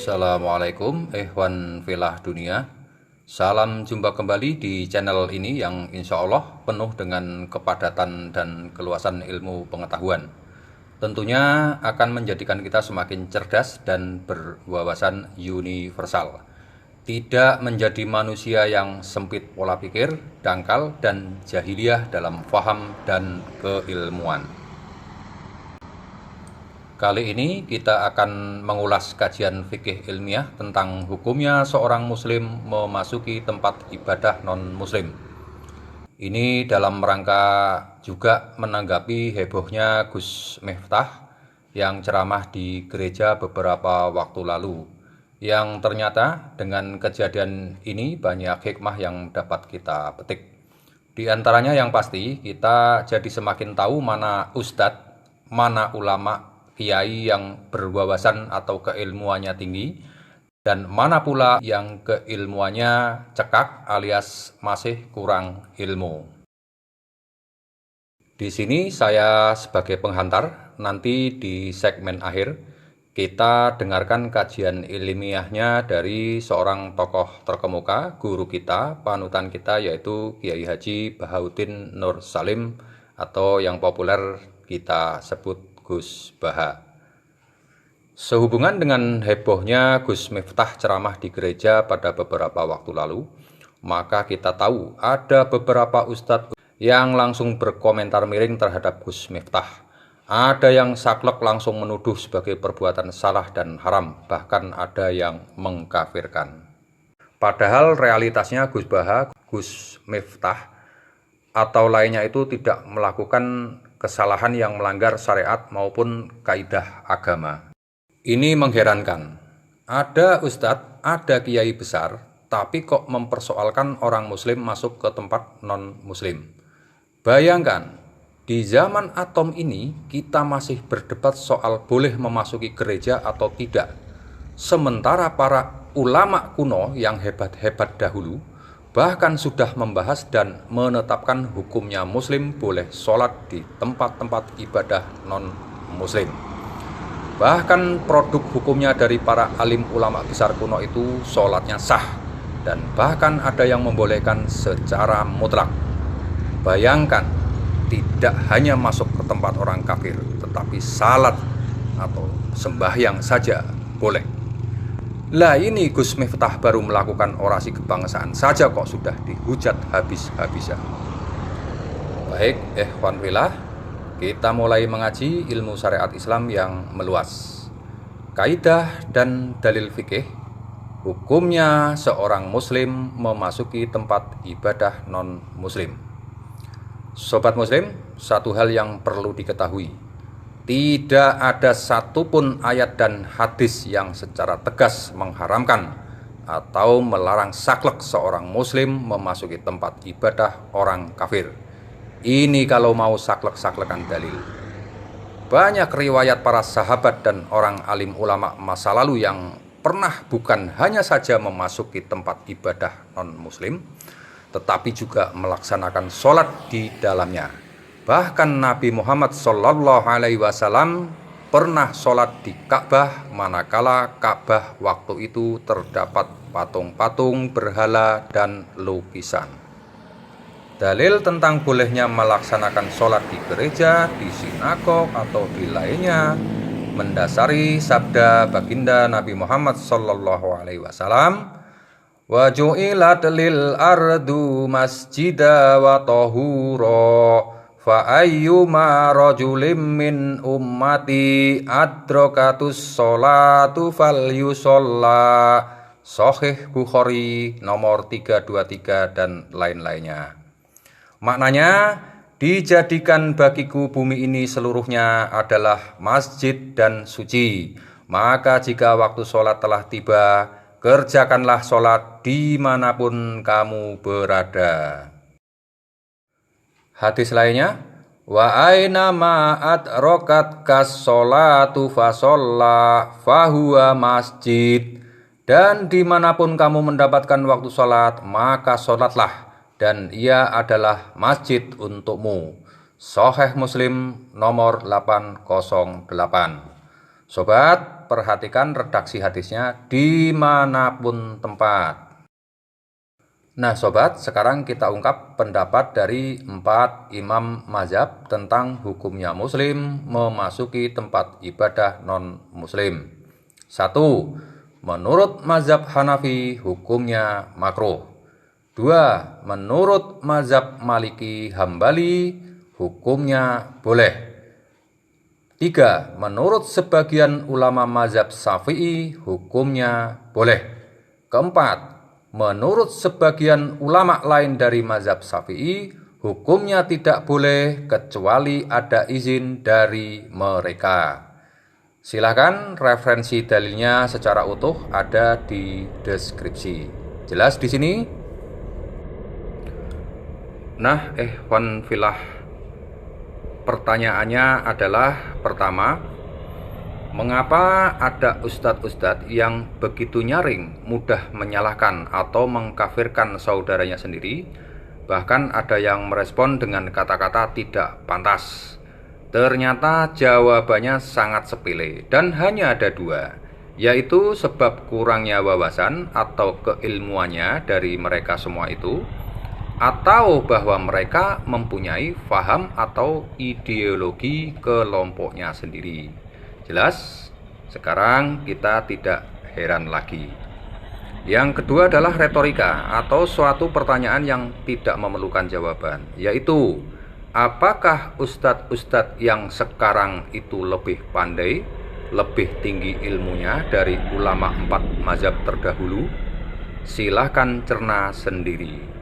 Assalamualaikum ikhwan filah dunia. Salam jumpa kembali di channel ini yang insya Allah penuh dengan kepadatan dan keluasan ilmu pengetahuan. Tentunya akan menjadikan kita semakin cerdas dan berwawasan universal. Tidak menjadi manusia yang sempit pola pikir, dangkal, dan jahiliyah dalam faham dan keilmuan. Kali ini kita akan mengulas kajian fikih ilmiah tentang hukumnya seorang muslim memasuki tempat ibadah non-muslim. Ini dalam rangka juga menanggapi hebohnya Gus Miftah yang ceramah di gereja beberapa waktu lalu. Yang ternyata dengan kejadian ini banyak hikmah yang dapat kita petik. Di antaranya yang pasti kita jadi semakin tahu mana ustadz, mana ulama, kiai yang berwawasan atau keilmuannya tinggi, dan mana pula yang keilmuannya cekak alias masih kurang ilmu. Di sini saya sebagai penghantar, nanti di segmen akhir kita dengarkan kajian ilmiahnya dari seorang tokoh terkemuka, guru kita, panutan kita, yaitu Kiai Haji Bahauddin Nur Salim atau yang populer kita sebut Gus Baha. Sehubungan dengan hebohnya Gus Miftah ceramah di gereja pada beberapa waktu lalu, maka kita tahu ada beberapa ustadz yang langsung berkomentar miring terhadap Gus Miftah. Ada yang saklek langsung menuduh sebagai perbuatan salah dan haram, bahkan ada yang mengkafirkan. Padahal realitasnya Gus Baha, Gus Miftah, atau lainnya itu tidak melakukan kesalahan yang melanggar syariat maupun kaidah agama. Ini mengherankan. Ada ustadz, ada kiai besar, tapi kok mempersoalkan orang muslim masuk ke tempat non-muslim. Bayangkan, di zaman atom ini kita masih berdebat soal boleh memasuki gereja atau tidak. Sementara para ulama kuno yang hebat-hebat dahulu bahkan sudah membahas dan menetapkan hukumnya muslim boleh sholat di tempat-tempat ibadah non-muslim. Bahkan produk hukumnya dari para alim ulama besar kuno itu sholatnya sah, dan bahkan ada yang membolehkan secara mutlak. Bayangkan, tidak hanya masuk ke tempat orang kafir, tetapi salat atau sembahyang saja boleh. Lah ini Gus Miftah baru melakukan orasi kebangsaan saja kok sudah dihujat habis-habisan. Baik, ikhwan fillah, kita mulai mengaji ilmu syariat Islam yang meluas. Kaidah dan dalil fikih, hukumnya seorang muslim memasuki tempat ibadah non-muslim. Sobat muslim, satu hal yang perlu diketahui. Tidak ada satupun ayat dan hadis yang secara tegas mengharamkan atau melarang saklek seorang muslim memasuki tempat ibadah orang kafir. Ini kalau mau saklek-saklekan dalil. Banyak riwayat para sahabat dan orang alim ulama masa lalu yang pernah bukan hanya saja memasuki tempat ibadah non-muslim, tetapi juga melaksanakan sholat di dalamnya. Bahkan Nabi Muhammad SAW pernah sholat di Ka'bah manakala Ka'bah waktu itu terdapat patung-patung berhala dan lukisan. Dalil tentang bolehnya melaksanakan sholat di gereja, di sinagog atau di lainnya mendasari sabda baginda Nabi Muhammad SAW, wa ju'ilat lil ardu masjida wa tahura fa ayyuma rajulin min ummati adrakatus sholatu falyushalla. Sahih Bukhari nomor 323 dan lain-lainnya. Maknanya, dijadikan bagiku bumi ini seluruhnya adalah masjid dan suci. Maka jika waktu sholat telah tiba, kerjakanlah sholat dimanapun kamu berada. Hadis lainnya, wa aina ma adrakat kas sholatu fasolla fahuwa masjid. Dan dimanapun kamu mendapatkan waktu sholat, maka sholatlah, dan ia adalah masjid untukmu. Sahih Muslim nomor 808. Sobat, perhatikan redaksi hadisnya dimanapun tempat. Nah sobat, sekarang kita ungkap pendapat dari 4 imam mazhab tentang hukumnya muslim memasuki tempat ibadah non-muslim. 1. Menurut mazhab Hanafi hukumnya makruh. 2. Menurut mazhab Maliki Hambali hukumnya boleh. 3. Menurut sebagian ulama mazhab Syafi'i hukumnya boleh. 4. Menurut sebagian ulama lain dari mazhab Syafi'i, hukumnya tidak boleh kecuali ada izin dari mereka. Silakan referensi dalilnya secara utuh ada di deskripsi. Jelas di sini? Nah, ikhwan filah, pertanyaannya adalah pertama, mengapa ada ustadz-ustadz yang begitu nyaring, mudah menyalahkan atau mengkafirkan saudaranya sendiri? Bahkan ada yang merespon dengan kata-kata tidak pantas. Ternyata jawabannya sangat sepele dan hanya ada 2, yaitu sebab kurangnya wawasan atau keilmuannya dari mereka semua itu, atau bahwa mereka mempunyai faham atau ideologi kelompoknya sendiri. Jelas? Sekarang kita tidak heran lagi. Yang kedua adalah retorika atau suatu pertanyaan yang tidak memerlukan jawaban, yaitu apakah ustadz-ustadz yang sekarang itu lebih pandai, lebih tinggi ilmunya dari ulama 4 mazhab terdahulu? Silahkan cerna sendiri.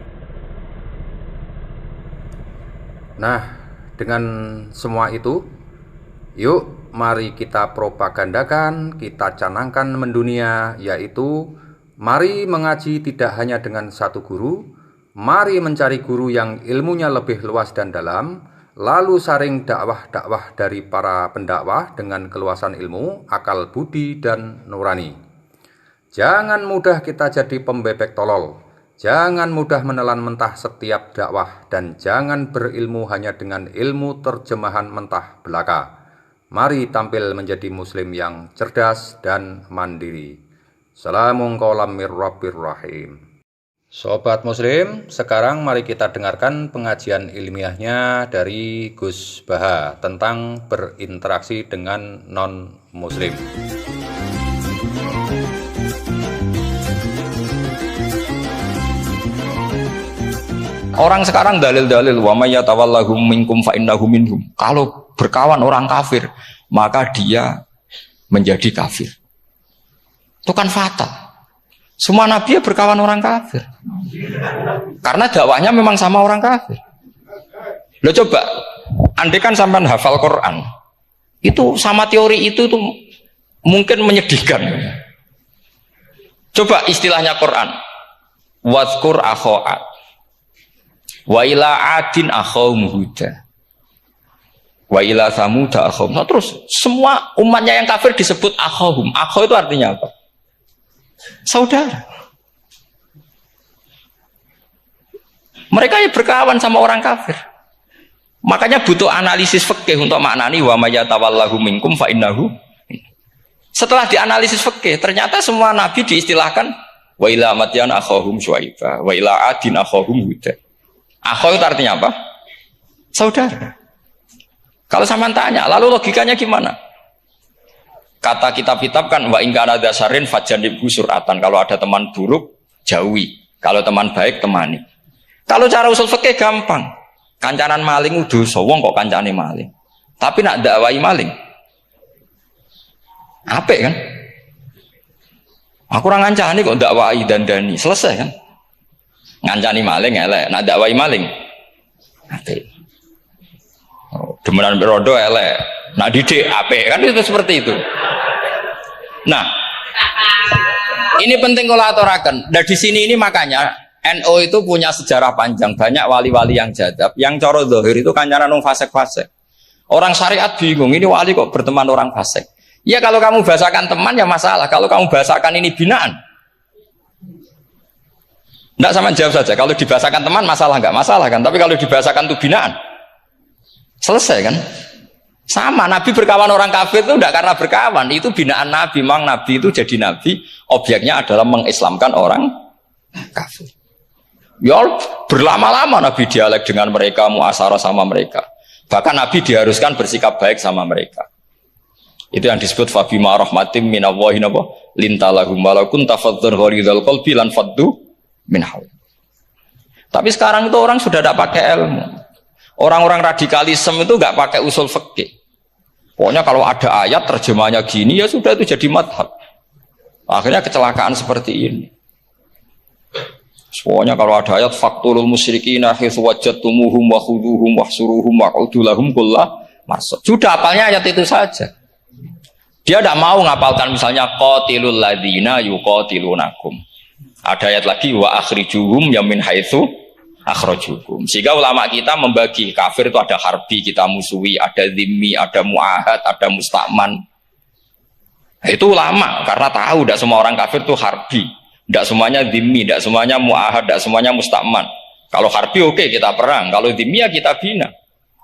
Nah, dengan semua itu, yuk mari kita propagandakan, kita canangkan mendunia, yaitu mari mengaji tidak hanya dengan satu guru, mari mencari guru yang ilmunya lebih luas dan dalam, lalu saring dakwah-dakwah dari para pendakwah dengan keluasan ilmu, akal budi, dan nurani. Jangan mudah kita jadi pembebek tolol, jangan mudah menelan mentah setiap dakwah, dan jangan berilmu hanya dengan ilmu terjemahan mentah belaka. Mari tampil menjadi muslim yang cerdas dan mandiri. Salamun qaulam mir rabbir rahim. Sobat muslim, sekarang mari kita dengarkan pengajian ilmiahnya dari Gus Baha tentang berinteraksi dengan non-muslim. Orang sekarang dalil-dalil wa may yatawallahum minkum fa innahu minhum. Kalau berkawan orang kafir, maka dia menjadi kafir. Itu kan fatal. Semua nabi berkawan orang kafir. Karena dakwahnya memang sama orang kafir. Lo coba, andai kan sampean hafal Quran, itu sama teori itu tuh mungkin menyedihkan. Coba istilahnya Quran. Wadhkur akho'at. Wa ila adin akhawum huda. Wa ila samuda akhawum. Nah, terus semua umatnya yang kafir disebut akhawum. Akhaw itu artinya apa? Saudara. Mereka yang berkawan sama orang kafir. Makanya butuh analisis fikih untuk maknani wa may yatawallahu minkum fa innahu. Setelah dianalisis fikih, ternyata semua nabi diistilahkan wa ila madyan akhawum syuaiba, wa ila adin akhawum huda. Akhaw itu artinya apa? Saudara. Kalau sama tanya, lalu logikanya gimana? Kata kitab-kitab kan wa in kana dasarin fajanibhu suratan. Kalau ada teman buruk, jauhi. Kalau teman baik, temani. Kalau cara usul fikih gampang. Kancanan maling dosa, wong kok kancane maling. Tapi nak dakwai maling. Apik kan? Aku ora ngancani kok dakwai dandani, selesai kan? Ngancani maling elek, nak dakwai maling apik. Demenan berodo elek, nak didik apik, kan itu seperti itu. Nah, ini penting kalau aturaken. Nah di sini ini makanya NU itu punya sejarah panjang, banyak wali-wali yang jadab, yang coro zahir itu kancanan wong fasik-fasik. Orang syariat bingung, ini wali kok berteman orang fasik. Ya kalau kamu bahasakan teman ya masalah, kalau kamu bahasakan ini binaan. Tidak sama jawab saja. Kalau dibahasakan teman masalah nggak masalah kan? Tapi kalau dibahasakan itu binaan, selesai kan? Sama, Nabi berkawan orang kafir itu tidak karena berkawan, itu binaan Nabi. Memang Nabi itu jadi Nabi, objeknya adalah mengislamkan orang kafir. Ya berlama-lama Nabi dialek dengan mereka, muasyarah sama mereka. Bahkan Nabi diharuskan bersikap baik sama mereka. Itu yang disebut fabima rahmatim minallahi lintalahum walakun tafadzur ghalidhal qalbi lan faddu min haul. Tapi sekarang itu orang sudah tidak pakai ilmu. Orang-orang radikalisme itu nggak pakai usul fikih. Pokoknya kalau ada ayat terjemahnya gini ya sudah itu jadi madhab. Akhirnya kecelakaan seperti ini. Pokoknya kalau ada ayat faktulul musyrikina haitsu wajadtumuhum wa khuduhum wahsuruhum wa'udu lahum kullah marsad. Sudah apalnya ayat itu saja. Dia tidak mau ngapalkan misalnya qatilul ladzina yuqatilunakum. Ada ayat lagi wa akhrijuhum yamin haitsu akhrajukum. Sehingga ulama kita membagi kafir itu ada harbi, kita musuhi, ada dhimmi, ada muahad, ada musta'man. Itu ulama karena tahu tidak semua orang kafir itu harbi, tidak semuanya dhimmi, tidak semuanya muahad, tidak semuanya musta'man. Kalau harbi oke, kita perang, kalau dhimmi ya kita bina.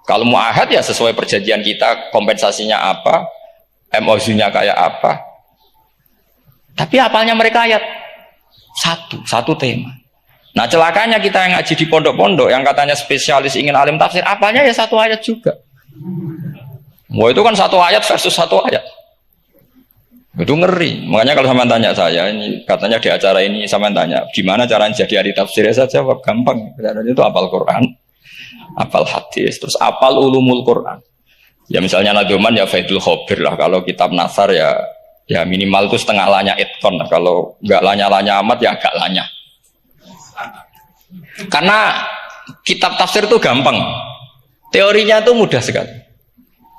Kalau muahad ya sesuai perjanjian kita, kompensasinya apa, MOU-nya kayak apa. Tapi apalnya mereka ayat satu tema. Nah celakanya kita yang ngaji di pondok-pondok yang katanya spesialis ingin alim tafsir, apanya ya satu ayat juga. Wah itu kan satu ayat versus satu ayat. Itu ngeri. Makanya kalau sama tanya saya, ini katanya di acara ini sama tanya, gimana caranya jadi ahli tafsir? Saya jawab gampang. Caranya itu hafal Quran, hafal hadis, terus hafal ulumul Quran. Ya misalnya Nadoman ya Faidul Khobir lah. Kalau kitab Nasar ya minimal itu setengah lanya itkon lah. Kalau nggak lanya-lanya amat ya agak lanya. Karena kitab tafsir itu gampang, teorinya itu mudah sekali.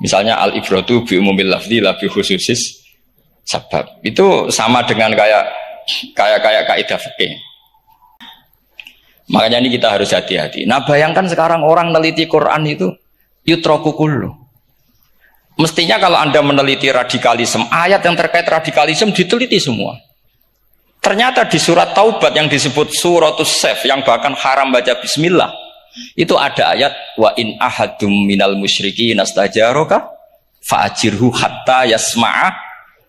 Misalnya al-ibratu bi umumil lafzi la bi khususis sabab. Itu sama dengan kayak kaidah fikih. Makanya ini kita harus hati-hati. Nah, bayangkan sekarang orang meneliti Quran itu yutraku kullu. Mestinya kalau Anda meneliti radikalisme, ayat yang terkait radikalisme diteliti semua. Ternyata di surat Taubat yang disebut suratus Saif yang bahkan haram baca bismillah, itu ada ayat wa in ahadum minal musyrikin astajaraka fa'ajirhu hatta yasma'a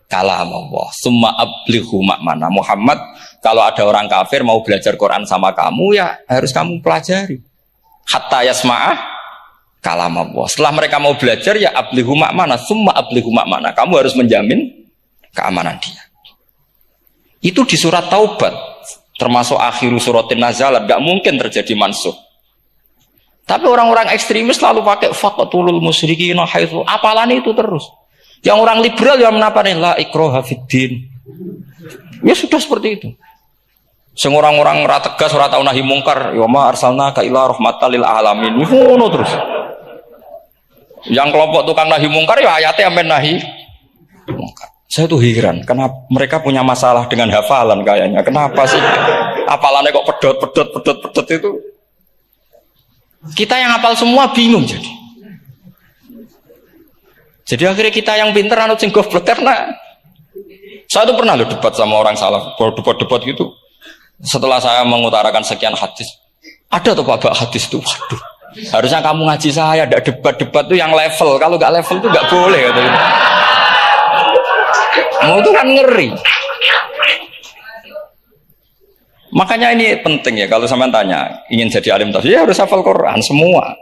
kalam Allah summa ablighu ma'mana. Muhammad, kalau ada orang kafir mau belajar Quran sama kamu ya harus kamu pelajari hatta yasma'a kalam Allah. Setelah mereka mau belajar ya ablighu ma'mana summa ablighu ma'mana. Kamu harus menjamin keamanan dia. Itu di surat Taubat, termasuk akhiru suratin nazalat, gak mungkin terjadi mansuh. Tapi orang-orang ekstremis selalu pakai faqtulul musyrikin haitsu, apalan itu terus. Yang orang liberal yang menapa nih la ikraha fiddin. Ya sudah seperti itu. Sing orang-orang ora tegas, ora tau nahi mungkar, ya ma arsalnaka ila rahmatal lil alamin. Ngono terus. Yang kelompok tukang nahi mungkar ya ayatnya amen nahi mungkar. Saya tuh heran, kenapa mereka punya masalah dengan hafalan kayaknya. Kenapa sih hafalannya kok pedot itu? Kita yang hafal semua bingung jadi. Jadi akhirnya kita yang pinter anut sing goblok karena saya tuh pernah loh debat sama orang salah, debat gitu. Setelah saya mengutarakan sekian hadis, ada tuh Pak hadis itu, waduh. Harusnya kamu ngaji saya, ada debat-debat tuh yang level. Kalau nggak level tuh nggak boleh katanya. Mau itu kan ngeri. Makanya ini penting ya kalau sampean tanya ingin jadi alim tafsir ya harus hafal Quran semua.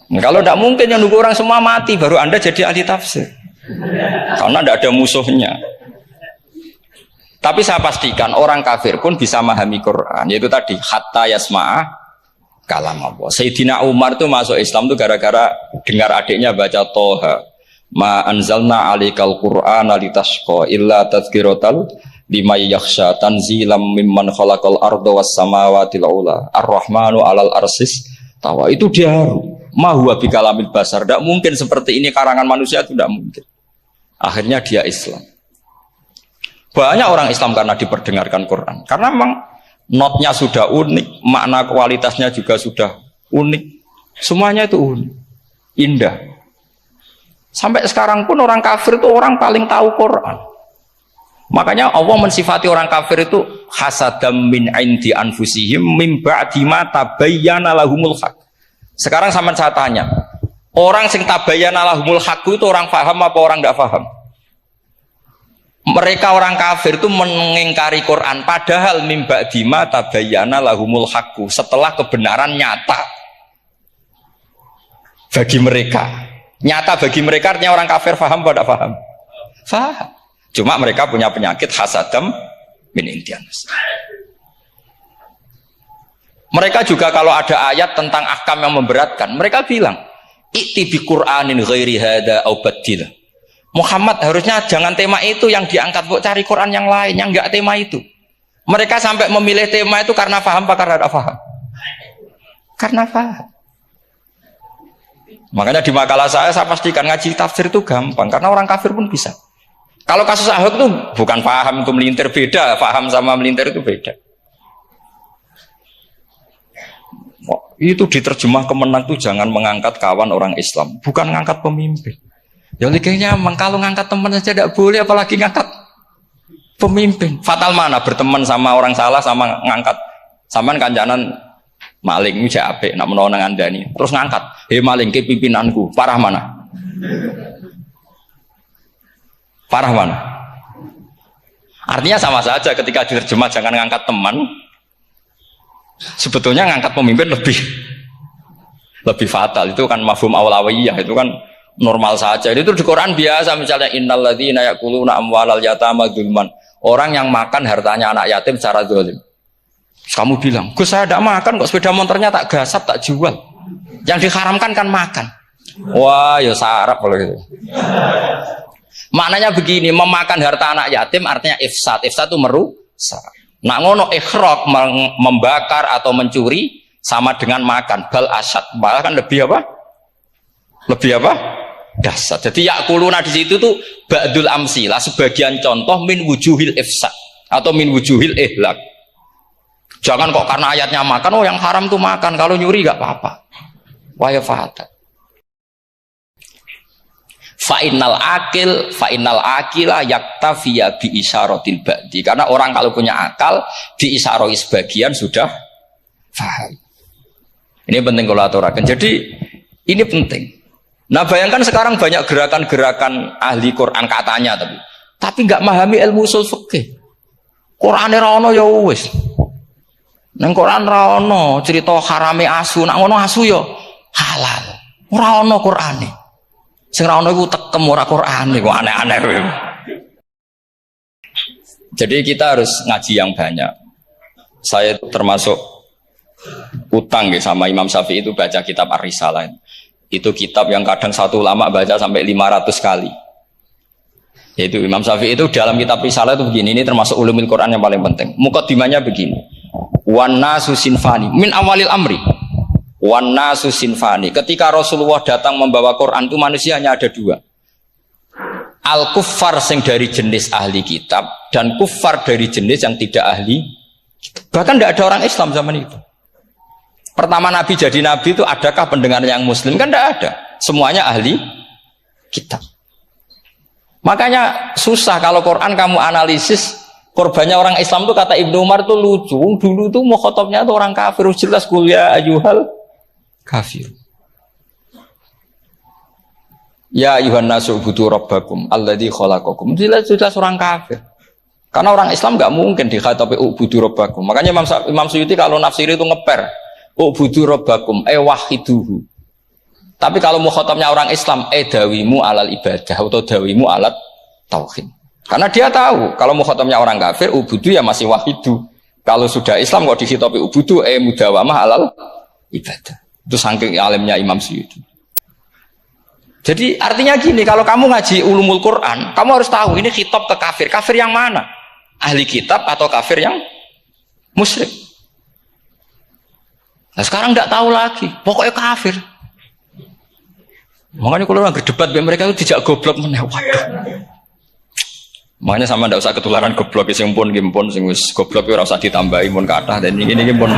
Nah, kalau tidak mungkin yang nunggu orang semua mati baru Anda jadi ahli tafsir. Karena tidak ada musuhnya. Tapi saya pastikan orang kafir pun bisa memahami Quran. Yaitu tadi hatta yasma'ah kalam Allah. Sayyidina Umar itu masuk Islam itu gara-gara dengar adiknya baca Toha. Ma anzalna alikal Qur'ana litashqa illa tadhkiratal liman yakhsha tanzilam mimman khalaqal arda was samawati ula ar-rahmanu alal arsis tawa. Itu dia ma huwa bikalamil basar. Tidak mungkin seperti ini karangan manusia, itu tidak mungkin. Akhirnya dia Islam. Banyak orang Islam karena diperdengarkan Quran. Karena memang notnya sudah unik, makna kualitasnya juga sudah unik. Semuanya itu unik, indah. Sampai sekarang pun orang kafir itu orang paling tahu Quran. Makanya Allah mensifati orang kafir itu hasadam min indi anfusihim mim ba'di ma tabayyana lahumul haq. Sekarang sama saya tanya, Orang sing tabayyana lahumul haqqu itu orang paham apa orang tidak paham? Mereka orang kafir itu mengingkari Quran padahal mimba dima tabayyana lahumul haqqu, setelah kebenaran nyata bagi mereka. Nyata bagi mereka artinya orang kafir paham apa tidak paham? Paham. Cuma mereka punya penyakit hasadam min indianas. Mereka juga kalau ada ayat tentang ahkam yang memberatkan, mereka bilang i'ti bi Qur'anin ghairi hada au badil. Muhammad harusnya jangan tema itu yang diangkat, buat cari Quran yang lain yang enggak tema itu. Mereka sampai memilih tema itu karena paham apa karena tidak paham? Karena paham. Makanya di makalah saya pastikan ngaji tafsir itu gampang karena orang kafir pun bisa. Kalau kasus Ahok itu bukan paham itu melintir, beda, paham sama melintir itu beda. Itu diterjemah kemenang itu jangan mengangkat kawan orang Islam, bukan mengangkat pemimpin. Ya kayaknya kalau ngangkat teman saja tidak boleh, apalagi ngangkat pemimpin. Fatal mana berteman sama orang salah sama ngangkat. Saman kancanan maling ini apik nak menawa nang andani. Terus ngangkat, "Hei maling ke pimpinanku." Parah mana? Parah mana? Artinya sama saja ketika diterjemah jangan ngangkat teman. Sebetulnya ngangkat pemimpin lebih fatal. Itu kan mafhum awlawiyah, itu kan normal saja. Itu di Quran biasa, misalnya innalladzina ya'kuluna amwalal yatama dzulman. Orang yang makan hartanya anak yatim secara zalim. Kamu bilang, "Gus, saya tidak makan kok, sepeda motornya tak gasap, tak jual." Yang diharamkan kan makan. Wah, ya sarap kalau gitu. Maknanya begini, memakan harta anak yatim artinya ifsad. Ifsad itu merusak. Nak ngono ikhraq, membakar atau mencuri sama dengan makan. Bal asyad, bahkan lebih apa? Lebih apa? Dasar. Jadi yakuluna di situ tuh ba'dul amsilah, sebagian contoh min wujuhil ifsad atau min wujuhil ihlak. Jangan kok karena ayatnya makan, oh yang haram tuh makan, kalau nyuri gak apa-apa. Wa ya fata. Fa innal akila yaktafiya bi isyaratil ba'di. Karena orang kalau punya akal di isyarai sebagian sudah paham. Ini penting kalau aturakan. Jadi ini penting. Nah bayangkan sekarang banyak gerakan-gerakan ahli Quran katanya tapi nggak memahami ilmu usul fikih. Quran ra ono ya wis. Nang Quran ra ono cerita harame asu, nak ngono asu ya halal. Ora ono Qurane. Sing ra ono iku tekem ora Qurane kok aneh-aneh. Jadi kita harus ngaji yang banyak. Saya termasuk utang ya sama Imam Syafi'i itu baca kitab Ar-Risalah. Itu kitab yang kadang satu ulama baca sampai 500 kali. Yaitu Imam Syafi'i itu dalam kitab Risalah itu begini, ini termasuk ulumul Quran yang paling penting. Muqaddimahnya begini. Wan nasu sinfani min awalil amri. Wan nasu sinfani. Ketika Rasulullah datang membawa Quran itu manusia hanya ada dua. Al kuffar sing dari jenis ahli kitab dan kuffar dari jenis yang tidak ahli. Bahkan tidak ada orang Islam zaman itu. Pertama Nabi jadi Nabi itu adakah pendengar yang Muslim? Kan tidak ada. Semuanya ahli kitab. Makanya susah kalau Quran kamu analisis korbannya orang Islam itu kata Ibnu Umar itu lucu. Dulu tuh mukhatabnya itu orang kafir. Jelas kuliah ayuhal kafir. Ya ayuhan nasu budu rabbakum alladzi khalaqakum. Jelas orang kafir. Karena orang Islam nggak mungkin dikhatabi ubudu rabbakum. Makanya Imam Suyuti kalau nafsiri itu ngeper. Ubudu rabbakum wahiduhu. Tapi kalau mukhatabnya orang Islam dawimu alal ibadah atau dawimu alat tauhid. Karena dia tahu kalau mukhatabnya orang kafir ubudu ya masih wahidu. Kalau sudah Islam kok dikhitabi ubudu mudawamah alal ibadah. Itu saking alimnya Imam Suyuti. Jadi artinya gini, kalau kamu ngaji ulumul Quran, kamu harus tahu ini khitab ke kafir. Kafir yang mana? Ahli kitab atau kafir yang musyrik? Nah sekarang tidak tahu lagi, pokoknya kafir. Makanya kalau orang berdebat mereka itu tidak goblok meneh. Waduh. Makanya sama tidak usah ketularan goblok, sing pun sing wis goblok ora usah ditambahi mun kathah dan ini pun.